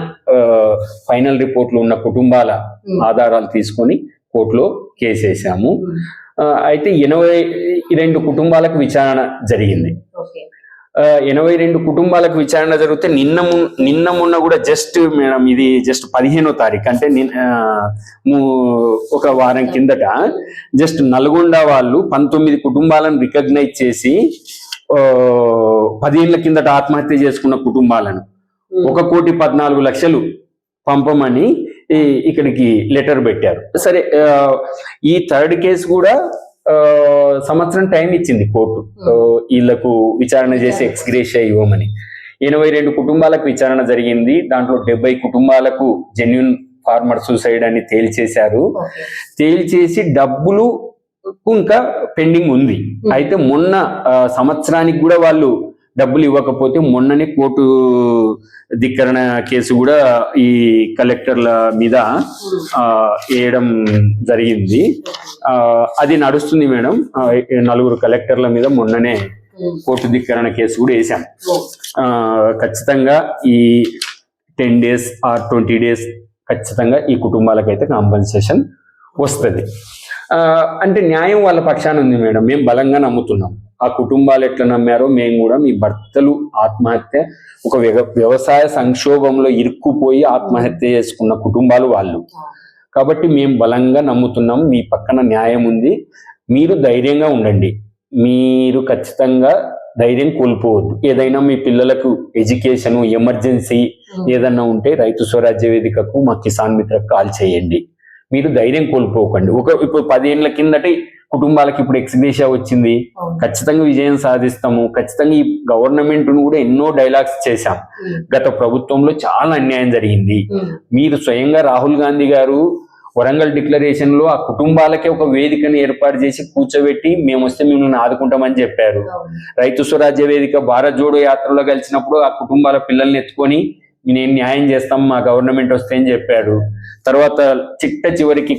ఫైనల్ రిపోర్ట్లు ఉన్న కుటుంబాల ఆధారాలు తీసుకొని కోర్టులో కేసు వేసాము. అయితే 82 కుటుంబాలకు విచారణ జరిగింది. 82 కుటుంబాలకు విచారణ జరిగితే నిన్న మొన్న కూడా జస్ట్ మేడం ఇది జస్ట్ 15వ తారీఖు అంటే ఒక వారం కిందట జస్ట్ నల్గొండ వాళ్ళు 19 కుటుంబాలను రికగ్నైజ్ చేసి 10 ఏళ్ల కిందట ఆత్మహత్య చేసుకున్న కుటుంబాలను 1,14,00,000 పంపమని ఇక్కడికి లెటర్ పెట్టారు. సరే, ఈ థర్డ్ కేసు కూడా సంవత్సరం టైం ఇచ్చింది కోర్టు వీళ్లకు విచారణ చేసి ఎక్స్గ్రేషియా ఇవ్వమని. 82 కుటుంబాలకు విచారణ జరిగింది. దాంట్లో 70 కుటుంబాలకు జెన్యూన్ ఫార్మర్ సూసైడ్ అని తేల్చేశారు. తేల్చేసి డబ్బులు ఇంకా పెండింగ్ ఉంది. అయితే మొన్న సంవత్సరానికి కూడా వాళ్ళు డబ్బులు ఇవ్వకపోతే మొన్ననే కోర్టు ధిక్కరణ కేసు కూడా ఈ కలెక్టర్ల మీద వేయడం జరిగింది. అది నడుస్తుంది మేడం. 4 కలెక్టర్ల మీద మొన్ననే కోర్టు ధిక్కరణ కేసు కూడా వేసాం. ఖచ్చితంగా ఈ 10 days ఆర్ 20 days ఖచ్చితంగా ఈ కుటుంబాలకైతే కాంపన్సేషన్ వస్తుంది. అంటే న్యాయం వాళ్ళ పక్షాన ఉంది మేడం. మేము బలంగా నమ్ముతున్నాం. ఆ కుటుంబాలు ఎట్లా నమ్మారో మేము కూడా, మీ భర్తలు ఆత్మహత్య ఒక వ్యవసాయ సంక్షోభంలో ఇరుక్కుపోయి ఆత్మహత్య చేసుకున్న కుటుంబాలు వాళ్ళు. కాబట్టి మేము బలంగా నమ్ముతున్నాం మీ పక్కన న్యాయం ఉంది. మీరు ధైర్యంగా ఉండండి. మీరు ఖచ్చితంగా ధైర్యం కోల్పోవద్దు. ఏదైనా మీ పిల్లలకు ఎడ్యుకేషన్ ఎమర్జెన్సీ ఏదన్నా ఉంటే రైతు స్వరాజ్య వేదికకు మా కిసాన్ మిత్రకు కాల్ చేయండి. మీరు ధైర్యం కోల్పోకండి. ఇప్పుడు 10 ఏళ్ల కిందటి కుటుంబాలకు ఇప్పుడు ఎక్స్గ్రేషియా వచ్చింది, ఖచ్చితంగా విజయం సాధిస్తాము. ఖచ్చితంగా ఈ గవర్నమెంట్ కూడా ఎన్నో డైలాగ్స్ చేశాం. గత ప్రభుత్వంలో చాలా అన్యాయం జరిగింది. మీరు స్వయంగా రాహుల్ గాంధీ గారు వరంగల్ డిక్లరేషన్ లో ఆ కుటుంబాలకే ఒక వేదికను ఏర్పాటు చేసి కూర్చోబెట్టి మేము వస్తే మిమ్మల్ని ఆదుకుంటామని చెప్పారు. రైతు స్వరాజ్య వేదిక భారత్ జోడో యాత్రలో కలిసినప్పుడు ఆ కుటుంబాల పిల్లల్ని ఎత్తుకొని నేను న్యాయం చేస్తాం మా గవర్నమెంట్ వస్తే అని చెప్పారు. తర్వాత చివరికి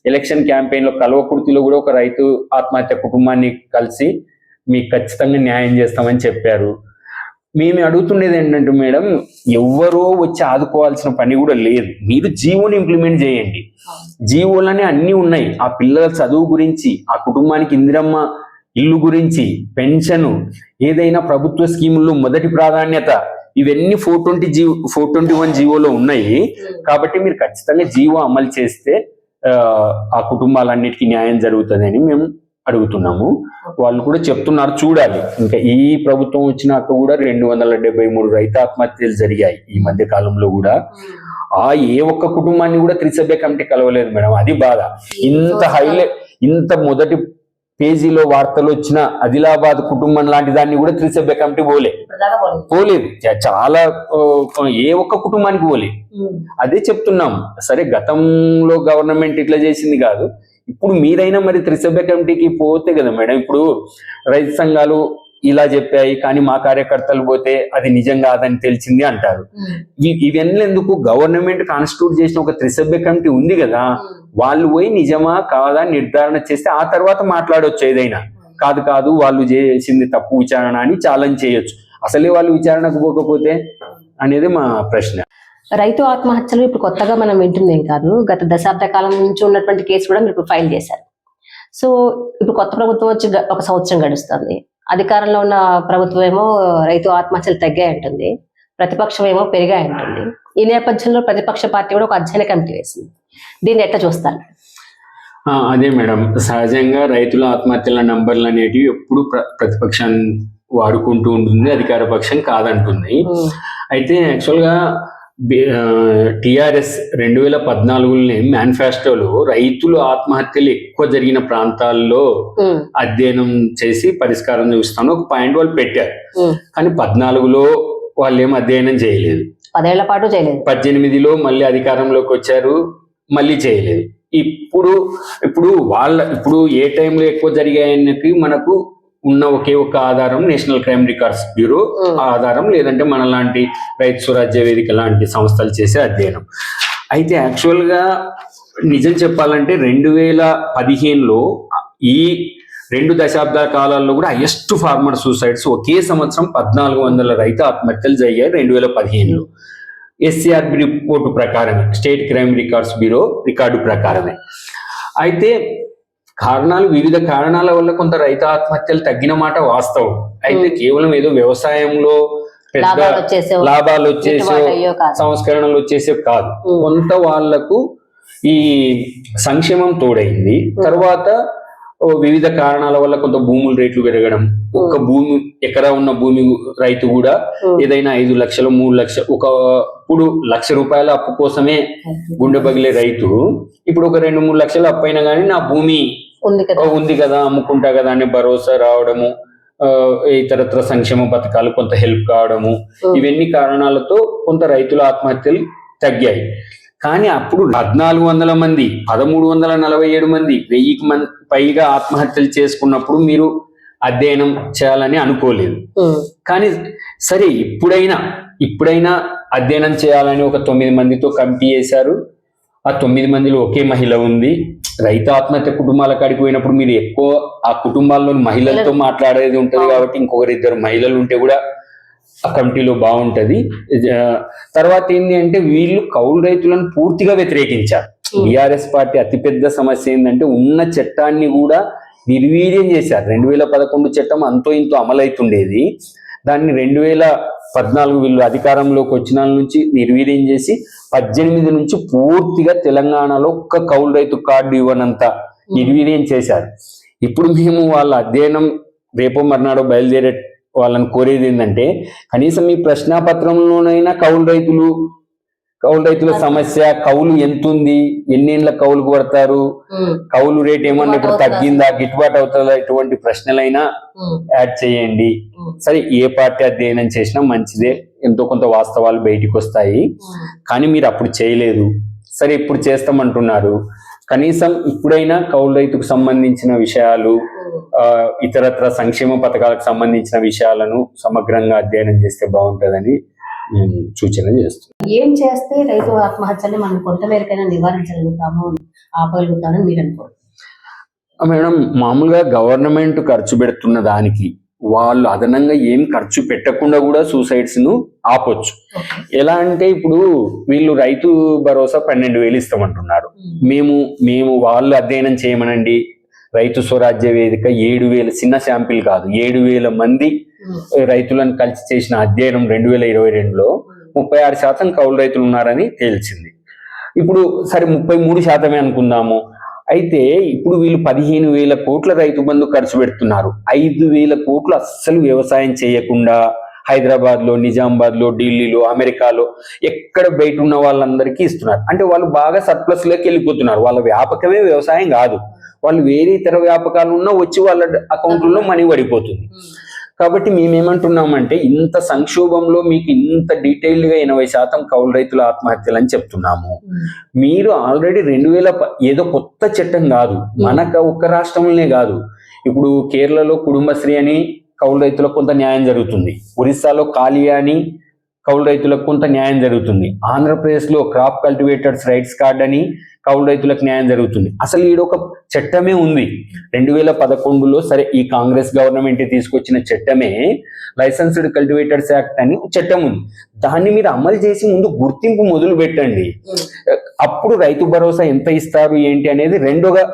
ఎలక్షన్ క్యాంపెయిన్ లో కల్వకుర్తిలో కూడా ఒక రైతు ఆత్మహత్య కుటుంబాన్ని కలిసి మీకు ఖచ్చితంగా న్యాయం చేస్తామని చెప్పారు. మేము అడుగుతుండేది ఏంటంటే మేడం, ఎవరో వచ్చి ఆదుకోవాల్సిన పని కూడా లేదు. మీరు జీవోని ఇంప్లిమెంట్ చేయండి. జీవోలనే అన్ని ఉన్నాయి. ఆ పిల్లల చదువు గురించి, ఆ కుటుంబానికి ఇందిరమ్మ ఇల్లు గురించి, పెన్షన్, ఏదైనా ప్రభుత్వ స్కీముల్లో మొదటి ప్రాధాన్యత, ఇవన్నీ 421 జీవోలో ఉన్నాయి. కాబట్టి మీరు ఖచ్చితంగా జీవో అమలు చేస్తే ఆ కుటుంబాలన్నిటికీ న్యాయం జరుగుతుందని మేము అడుగుతున్నాము. వాళ్ళు కూడా చెప్తున్నారు, చూడాలి. ఇంకా ఈ ప్రభుత్వం వచ్చినాక కూడా 273 రైతు ఆత్మహత్యలు జరిగాయి ఈ మధ్య కాలంలో కూడా. ఏ ఒక్క కుటుంబాన్ని కూడా త్రిసభ్య కమిటీ కలవలేదు మేడం. అది బాధ. ఇంత మొదటి పేజీలో వార్తలు వచ్చిన ఆదిలాబాద్ కుటుంబం లాంటి దాన్ని కూడా త్రిసభ్య కమిటీ పోలేదు. చాలా ఏ ఒక్క కుటుంబానికి పోలేదు. అదే చెప్తున్నాం. సరే, గతంలో గవర్నమెంట్ ఇట్లా చేసింది కాదు, ఇప్పుడు మీరైనా మరి త్రిసభ్య కమిటీకి పోతే కదా మేడం. ఇప్పుడు రైతు సంఘాలు ఇలా చెప్పాయి కానీ మా కార్యకర్తలు పోతే అది నిజం కాదని తెలిసింది అంటారు. ఇవన్నీ ఎందుకు? గవర్నమెంట్ కాన్స్టిట్యూట్ చేసిన ఒక త్రిసభ్య కమిటీ ఉంది కదా, వాళ్ళు పోయి నిజమా కాదా నిర్ధారణ చేస్తే ఆ తర్వాత మాట్లాడొచ్చు. ఏదైనా కాదు వాళ్ళు చేసింది తప్పు విచారణ అని ఛాలెంజ్ చేయొచ్చు. అసలే వాళ్ళు విచారణకు పోకపోతే అనేది మా ప్రశ్న. రైతు ఆత్మహత్యలు ఇప్పుడు కొత్తగా మనం వింటుందేం కాదు, గత దశాబ్ద కాలం నుంచి ఉన్నటువంటి కేసు కూడా మీరు ఇప్పుడు ఫైల్ చేశారు. సో ఇప్పుడు కొత్త ప్రభుత్వం వచ్చి 1 సంవత్సరం గడుస్తుంది. అధికారంలో ఉన్న ప్రభుత్వం ఏమో రైతు ఆత్మహత్యలు తగ్గాయి అంటుంది, ప్రతిపక్షం ఏమో పెరిగాయి అంటుంది. ఈ నేపథ్యంలో ప్రతిపక్ష పార్టీ కూడా ఒక అధ్యయన కమిటీ వేసింది. దీన్ని ఎట్లా చూస్తారు? అదే మేడం, సహజంగా రైతుల ఆత్మహత్యల నంబర్లు అనేటివి ఎప్పుడు ప్రతిపక్షాన్ని వాడుకుంటూ ఉంటుంది, అధికార పక్షం కాదంటుంది. అయితే యాక్చువల్గా టిఆర్ఎస్ 2014 మేనిఫెస్టోలో రైతులు ఆత్మహత్యలు ఎక్కువ జరిగిన ప్రాంతాల్లో అధ్యయనం చేసి పరిష్కారం చూస్తాను ఒక పాయింట్ వాళ్ళు పెట్టారు. కానీ 14లో వాళ్ళు ఏం అధ్యయనం చేయలేదు, 10 ఏళ్ల పాటు చేయలేదు. 18లో మళ్ళీ అధికారంలోకి వచ్చారు, మళ్ళీ చేయలేదు. ఇప్పుడు ఏ టైంలో ఎక్కువ జరిగాయన్నది మనకు ఉన్న ఒకే ఒక ఆధారం నేషనల్ క్రైమ్ రికార్డ్స్ బ్యూరో ఆధారం, లేదంటే మన లాంటి రైతు స్వరాజ్య వేదిక లాంటి సంస్థలు చేసే అధ్యయనం. అయితే యాక్చువల్గా నిజం చెప్పాలంటే 2015లో ఈ 2 దశాబ్దాల కాలాల్లో కూడా హైయెస్ట్ ఫార్మర్ సూసైడ్స్ ఒకే సంవత్సరం 1400 రైతు ఆత్మహత్యలు జరిగాయి 2015లో. ఎస్సీఆర్బి రిపోర్టు ప్రకారమే, state crime records bureau record ప్రకారమే. అయితే వివిధ కారణాల వల్ల కొంత రైతు ఆత్మహత్యలు తగ్గిన మాట వాస్తవం. అయితే కేవలం ఏదో వ్యవసాయంలో పెద్ద లాభాలు వచ్చేసో సంస్కరణలు వచ్చేసే కాదు, కొంత వాళ్లకు ఈ సంక్షేమం తోడైంది. తర్వాత వివిధ కారణాల వల్ల కొంత భూముల రేట్లు పెరగడం, ఎకరా ఉన్న భూమి రైతు కూడా ఏదైనా 5 లక్షలు 3 లక్షలు, ఇప్పుడు ₹1,00,000 అప్పు కోసమే గుండె పగిలే రైతు ఇప్పుడు ఒక 2-3 లక్షలు అప్పు అయినా కానీ నా భూమి ఉంది కదా, అమ్ముకుంటా కదా అనే భరోసా రావడము, ఇతరత్ర సంక్షేమ పథకాలు కొంత హెల్ప్ కావడము, ఇవన్నీ కారణాలతో కొంత రైతుల ఆత్మహత్యలు తగ్గాయి. కానీ అప్పుడు 1400 మంది 1347 మంది 1000 పైగా ఆత్మహత్యలు చేసుకున్నప్పుడు మీరు అధ్యయనం చేయాలని అనుకోలేదు. కానీ సరే, ఇప్పుడైనా అధ్యయనం చేయాలని ఒక 9 మందితో కమిటీ చేశారు. ఆ 9 మందిలో ఒకే మహిళ ఉంది. రైతు ఆత్మహత్య కుటుంబాల కాడికి పోయినప్పుడు మీరు ఎక్కువ ఆ కుటుంబాల్లోని మహిళలతో మాట్లాడేది ఉంటది కాబట్టి ఇంకొకరు 2 మహిళలు ఉంటే కూడా ఆ కమిటీలో బాగుంటది. తర్వాత ఏంటి అంటే వీళ్ళు కౌలు రైతులను పూర్తిగా వ్యతిరేకించారు. బీఆర్ఎస్ పార్టీ అతిపెద్ద సమస్య ఏంటంటే ఉన్న చట్టాన్ని కూడా నిర్వీర్యం చేశారు. 2011 చట్టం అంతో ఇంతో అమలైతుండేది, దాన్ని 2014 వీళ్ళు అధికారంలోకి వచ్చిన నుంచి నిర్వీర్యం చేసి 18 నుంచి పూర్తిగా తెలంగాణలో ఒక్క కౌలు రైతు కార్డు ఇవ్వనంత నిర్వీర్యం చేశారు. ఇప్పుడు మేము వాళ్ళ అధ్యయనం రేపో మర్నాడో బయలుదేరే వాళ్ళని కోరేది ఏంటంటే కనీసం ఈ ప్రశ్నాపత్రంలోనైనా కౌలు రైతుల సమస్య, కౌలు ఎంత ఉంది, ఎన్నేళ్ళ కౌలుకు పడతారు, కౌలు రేట్ ఏమన్నా ఇప్పుడు తగ్గిందా, గిట్టుబాటు అవుతుందా, ఇటువంటి ప్రశ్నలైనా యాడ్ చేయండి. సరే, ఏ పార్టీ అధ్యయనం చేసినా మంచిదే, ఎంతో కొంత వాస్తవాలు బయటికి వస్తాయి. కానీ మీరు అప్పుడు చేయలేదు, సరే ఇప్పుడు చేస్తామంటున్నారు. కనీసం ఇప్పుడైనా కౌలు రైతుకు సంబంధించిన విషయాలు, ఇతరత్ర సంక్షేమ పథకాలకు సంబంధించిన విషయాలను సమగ్రంగా అధ్యయనం చేస్తే బాగుంటుందని నేను సూచన చేస్తున్నాను. ఏం చేస్తే రైతు ఆత్మహత్యని మనం కొంతమేరకైనా నివారించగలుగుతాము, ఆపగలుగుతామని మీరు అనుకోరు? మేడం, మామూలుగా గవర్నమెంట్ ఖర్చు పెడుతున్న దానికి వాళ్ళు అదనంగా ఏం ఖర్చు పెట్టకుండా కూడా సూసైడ్స్ ను ఆపొచ్చు. ఎలా అంటే ఇప్పుడు వీళ్ళు రైతు భరోసా 12,000 ఇస్తామంటున్నారు. మేము వాళ్ళు అధ్యయనం చేయమనండి. రైతు స్వరాజ్య వేదిక 7,000, చిన్న శాంపిల్ కాదు, 7,000 మంది రైతులను కలిసి చేసిన అధ్యయనం 2022లో 36% కౌలు రైతులు ఉన్నారని తేల్చింది. ఇప్పుడు సరే 33% అనుకుందాము. అయితే ఇప్పుడు వీళ్ళు 15,000 కోట్ల రైతు బంధు ఖర్చు పెడుతున్నారు. 5,000 కోట్లు అస్సలు వ్యవసాయం చేయకుండా హైదరాబాద్ లో, నిజామాబాద్ లో, ఢిల్లీలో, అమెరికాలో ఎక్కడ బయట ఉన్న వాళ్ళందరికీ ఇస్తున్నారు. అంటే వాళ్ళు బాగా సర్ప్లస్ లోకి వెళ్ళిపోతున్నారు. వాళ్ళ వ్యాపకమే వ్యవసాయం కాదు, వాళ్ళు వేరే ఇతర వ్యాపకాలు ఉన్నా వచ్చి వాళ్ళ అకౌంట్లో మనీ పడిపోతుంది. కాబట్టి మేమేమంటున్నామంటే ఇంత సంక్షోభంలో మీకు ఇంత డీటెయిల్డ్ గా 80% కౌలు రైతుల ఆత్మహత్యలు అని చెప్తున్నాము. మీరు ఆల్రెడీ 2000 ఏదో కొత్త చట్టం కాదు, మనకు ఒక్క రాష్ట్రంలోనే కాదు. ఇప్పుడు కేరళలో కుటుంబశ్రీ అని కౌలు రైతులకు కొంత న్యాయం జరుగుతుంది, ఒరిస్సాలో కాలియా అని కౌలు రైతులకు కొంత న్యాయం జరుగుతుంది, ఆంధ్రప్రదేశ్లో క్రాప్ కల్టివేటర్స్ రైట్స్ కార్డ్ అని కౌలు రైతులకు న్యాయం జరుగుతుంది. అసలు ఈడొక చట్టమే ఉంది 2011లో. సరే, ఈ కాంగ్రెస్ గవర్నమెంట్ తీసుకొచ్చిన చట్టమే లైసెన్స్డ్ కల్టివేటర్స్ యాక్ట్ అని చట్టం ఉంది. దాన్ని మీరు అమలు చేసి ముందు గుర్తింపు మొదలు పెట్టండి. అప్పుడు రైతు భరోసా ఎంత ఇస్తారు ఏంటి అనేది రెండోగా.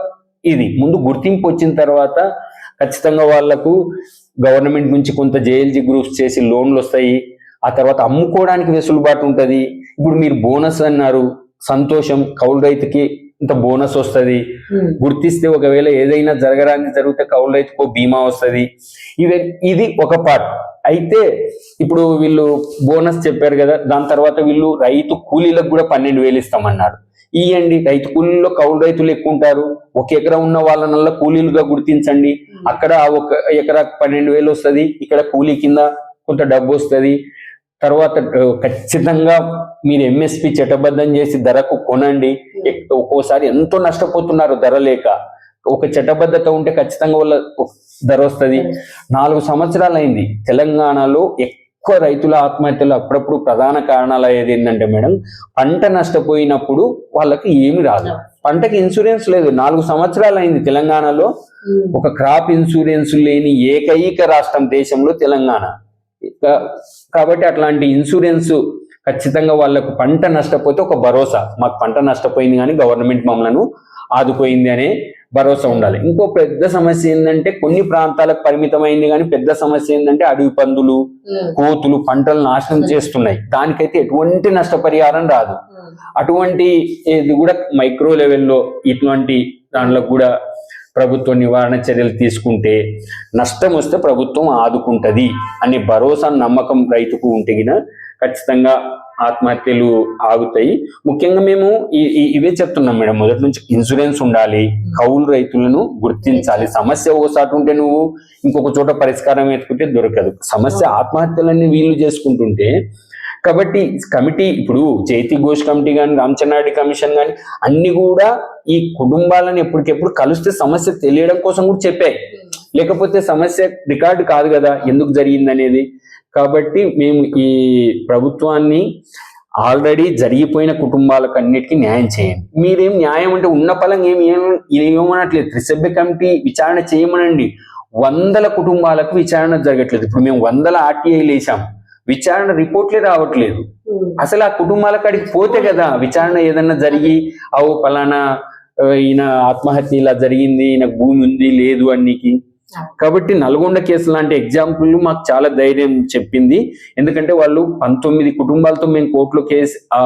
ఇది ముందు గుర్తింపు వచ్చిన తర్వాత ఖచ్చితంగా వాళ్లకు గవర్నమెంట్ నుంచి కొంత జేఎల్జీ గ్రూప్స్ చేసి లోన్లు వస్తాయి. ఆ తర్వాత అమ్ముకోవడానికి వెసులుబాటు ఉంటుంది. ఇప్పుడు మీరు బోనస్ అన్నారు, సంతోషం, కౌలు రైతుకి ఇంత బోనస్ వస్తుంది. గుర్తిస్తే ఒకవేళ ఏదైనా జరగరాని జరిగితే కౌలు రైతుకు బీమా వస్తుంది. ఇది ఒక పార్ట్. అయితే ఇప్పుడు వీళ్ళు బోనస్ చెప్పారు కదా, దాని తర్వాత వీళ్ళు రైతు కూలీలకు కూడా 12,000 ఇస్తామన్నారు. ఇవ్వండి, రైతు కూలీల్లో కౌలు రైతులు ఎక్కువ ఉంటారు. 1 ఎకరా ఉన్న వాళ్ళనల్లా కూలీలుగా గుర్తించండి. అక్కడ 1 ఎకరాకు 12,000 వస్తుంది, ఇక్కడ కూలీ కింద కొంత డబ్బు వస్తుంది. తర్వాత ఖచ్చితంగా మీరు ఎంఎస్పి చట్టబద్ధం చేసి ధరకు కొనండి. ఒక్కోసారి ఎంతో నష్టపోతున్నారు ధర లేక. ఒక చట్టబద్ధత ఉంటే ఖచ్చితంగా వాళ్ళ ధర వస్తుంది. 4 సంవత్సరాలు అయింది తెలంగాణలో ఎక్కువ రైతుల ఆత్మహత్యలు. అప్పుడప్పుడు ప్రధాన కారణాలు అయ్యేది ఏంటంటే మేడం, పంట నష్టపోయినప్పుడు వాళ్ళకి ఏమి రాదు, పంటకి ఇన్సూరెన్స్ లేదు. 4 సంవత్సరాలు అయింది తెలంగాణలో ఒక క్రాప్ ఇన్సూరెన్స్ లేని ఏకైక రాష్ట్రం దేశంలో తెలంగాణ. కాబట్టి అట్లాంటి ఇన్సూరెన్స్ ఖచ్చితంగా వాళ్ళకు పంట నష్టపోతే ఒక భరోసా, మాకు పంట నష్టపోయింది కానీ గవర్నమెంట్ మమ్మల్ని ఆదుకోయింది అనే భరోసా ఉండాలి. ఇంకో పెద్ద సమస్య ఏంటంటే కొన్ని ప్రాంతాలకు పరిమితమైంది కానీ పెద్ద సమస్య ఏంటంటే అడవి పందులు, కోతులు పంటలు నాశనం చేస్తున్నాయి. దానికైతే ఎటువంటి నష్టపరిహారం రాదు. అటువంటి ఇది కూడా మైక్రో లెవెల్లో ఇటువంటి దాంట్లో కూడా ప్రభుత్వం నివారణ చర్యలు తీసుకుంటే నష్టం వస్తే ప్రభుత్వం ఆదుకుంటది అనే భరోసా, నమ్మకం రైతుకు ఉంటే ఖచ్చితంగా ఆత్మహత్యలు ఆగుతాయి. ముఖ్యంగా మేము ఇవే చెప్తున్నాం మేడం, మొదటి నుంచి ఇన్సూరెన్స్ ఉండాలి, కౌలు రైతులను గుర్తించాలి. సమస్య ఓసారి ఉంటే నువ్వు ఇంకొక చోట పరిష్కారం ఎత్తుకుంటే దొరకదు. సమస్య ఆత్మహత్యలన్నీ వీళ్ళు చేసుకుంటుంటే కాబట్టి కమిటీ, ఇప్పుడు చైతీ ఘోష్ కమిటీ కానీ, రామచంద్రారెడ్డి కమిషన్ కానీ అన్ని కూడా ఈ కుటుంబాలను ఎప్పటికెప్పుడు కలిస్తే సమస్య తెలియడం కోసం కూడా చెప్పాయి. లేకపోతే సమస్య రికార్డు కాదు కదా ఎందుకు జరిగింది అనేది. కాబట్టి మేము ఈ ప్రభుత్వాన్ని ఆల్రెడీ జరిగిపోయిన కుటుంబాలకు అన్నిటికీ న్యాయం చేయండి. మీరేం న్యాయం అంటే ఉన్న పలంగా ఏమనట్లేదు, త్రిసభ్య కమిటీ విచారణ చేయమనండి. 100 కుటుంబాలకు విచారణ జరగట్లేదు. ఇప్పుడు మేము 100 ఆర్టీఐలు వేసాం, విచారణ రిపోర్ట్లే రావట్లేదు. అసలు ఆ కుటుంబాల కాడికి పోతే కదా విచారణ ఏదన్నా జరిగి పలానా ఈయన ఆత్మహత్య ఇలా జరిగింది, ఈయన భూమి ఉంది లేదు అన్నికి కాబట్టి నల్గొండ కేసు లాంటి ఎగ్జాంపుల్ మాకు చాలా ధైర్యం చెప్పింది. ఎందుకంటే వాళ్ళు 19 కుటుంబాలతో మేము కోర్టులో కేసు ఆ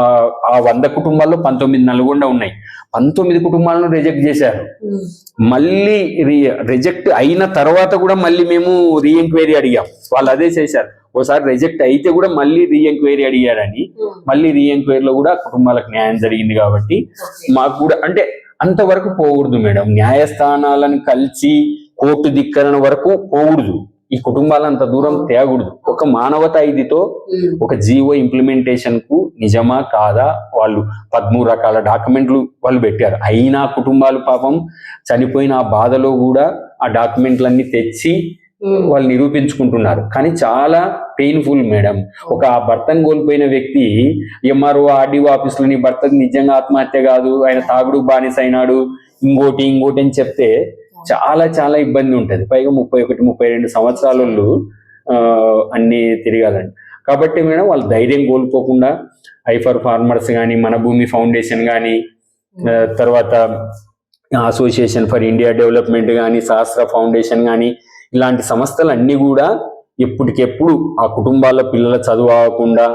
100 కుటుంబాల్లో 19 నల్గొండ ఉన్నాయి. 19 కుటుంబాలను రిజెక్ట్ చేశారు. మళ్ళీ రిజెక్ట్ అయిన తర్వాత కూడా మళ్ళీ మేము రీఎంక్వైరీ అడిగాం. వాళ్ళు అదే చేశారు. ఓసారి రిజెక్ట్ అయితే కూడా మళ్ళీ రీఎంక్వైరీ అడిగారని, మళ్ళీ రీఎంక్వైరీలో కూడా కుటుంబాలకు న్యాయం జరిగింది. కాబట్టి మాకు కూడా అంటే అంతవరకు పోకూడదు మేడం. న్యాయస్థానాలను కలిసి కోర్టు ధిక్కరణ వరకు పోకూడదు. ఈ కుటుంబాలు అంత దూరం తేగూడదు. ఒక మానవతా ఇదితో ఒక జీవో ఇంప్లిమెంటేషన్ కు నిజమా కాదా, వాళ్ళు 13 రకాల డాక్యుమెంట్లు వాళ్ళు పెట్టారు. అయినా కుటుంబాలు పాపం చనిపోయిన ఆ బాధలో కూడా ఆ డాక్యుమెంట్లన్నీ తెచ్చి వాళ్ళు నిరూపించుకుంటున్నారు. కానీ చాలా పెయిన్ఫుల్ మేడం. ఒక భర్తను కోల్పోయిన వ్యక్తి ఎంఆర్ఓ ఆర్డీఓ ఆఫీసులో నీ భర్తకు నిజంగా ఆత్మహత్య కాదు, ఆయన తాగుడు బానిస అయినాడు, ఇంకోటి అని చెప్తే చాలా చాలా ఇబ్బంది ఉంటుంది. పైగా 31-32 సంవత్సరాలు అన్ని తిరగాలండి. కాబట్టి మేడం వాళ్ళు ధైర్యం కోల్పోకుండా ఐఫర్ ఫార్మర్స్ కానీ, మన భూమి ఫౌండేషన్ కానీ, తర్వాత అసోసియేషన్ ఫర్ ఇండియా డెవలప్మెంట్ కానీ, సహస్ర ఫౌండేషన్ కానీ, ఇలాంటి సంస్థలు అన్ని కూడా ఎప్పటికెప్పుడు ఆ కుటుంబాల్లో పిల్లల చదువు అవ్వకుండా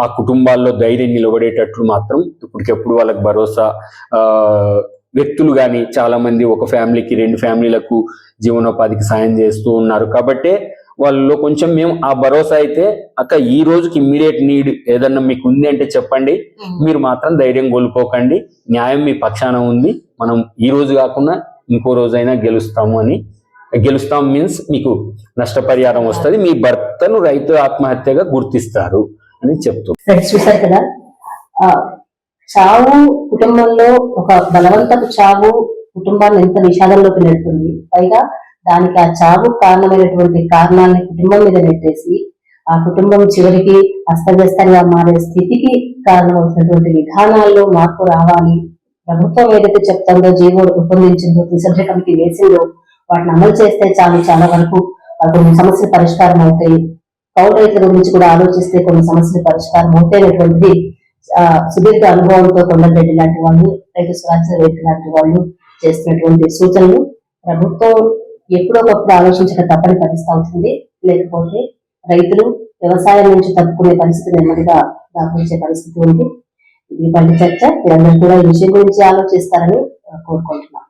ఆ కుటుంబాల్లో ధైర్యం నిలబడేటట్లు మాత్రం ఇప్పటికెప్పుడు వాళ్ళకి భరోసా, వ్యక్తులు కానీ చాలా మంది ఒక ఫ్యామిలీకి 2 ఫ్యామిలీలకు జీవనోపాధికి సాయం చేస్తూ ఉన్నారు. కాబట్టి వాళ్ళలో కొంచెం మేము ఆ భరోసా అయితే అక్క ఈ రోజుకి ఇమ్మీడియట్ నీడ్ ఏదన్నా మీకు ఉంది అంటే చెప్పండి, మీరు మాత్రం ధైర్యం కోల్పోకండి, న్యాయం మీ పక్షాన ఉంది, మనం ఈ రోజు కాకుండా ఇంకో రోజైనా గెలుస్తాం మీన్స్ మీకు నష్టపరిహారం వస్తుంది, మీ భర్తను రైతు ఆత్మహత్యగా గుర్తిస్తారు అని చెప్తూ. చూసారు కదా, చావు కుటుంబంలో ఒక బలవంతపు చావు కుటుంబాన్ని ఎంత విషాదంలోకి నెడుతుంది. పైగా దానికి ఆ చావు కారణమైనటువంటి కారణాన్ని కుటుంబం మీద నెట్టేసి ఆ కుటుంబం చివరికి అస్తవ్యస్తంగా మారే స్థితికి కారణమవుతున్నటువంటి విధానాల్లో మార్పు రావాలి. ప్రభుత్వం ఏదైతే చెప్తుందో, జీవో రూపొందించిందో, త్రిసభ్య కమిటీ వేసిందో వాటిని అమలు చేస్తే చాలా వరకు కొన్ని సమస్యలు పరిష్కారం అవుతాయి. కౌలు రైతుల గురించి కూడా ఆలోచిస్తే కొన్ని సమస్యలు పరిష్కారం అవుతాయనేటువంటిది సుదీర్ఘ అనుభవంతో కొండరెడ్డి లాంటి వాళ్ళు, రైతు స్వరాజ్య రైతు లాంటి వాళ్ళు చేస్తున్నటువంటి సూచనలు ప్రభుత్వం ఎప్పుడొకప్పుడు ఆలోచించక తప్పని పరిస్థితి అవుతుంది. లేకపోతే రైతులు వ్యవసాయం నుంచి తప్పుకునే పరిస్థితి నెమ్మదిగా దాపురించే పరిస్థితి ఉంది. ఇది పండి చర్చ, మీరందరూ కూడా ఈ విషయం గురించి ఆలోచిస్తారని కోరుకుంటున్నాం.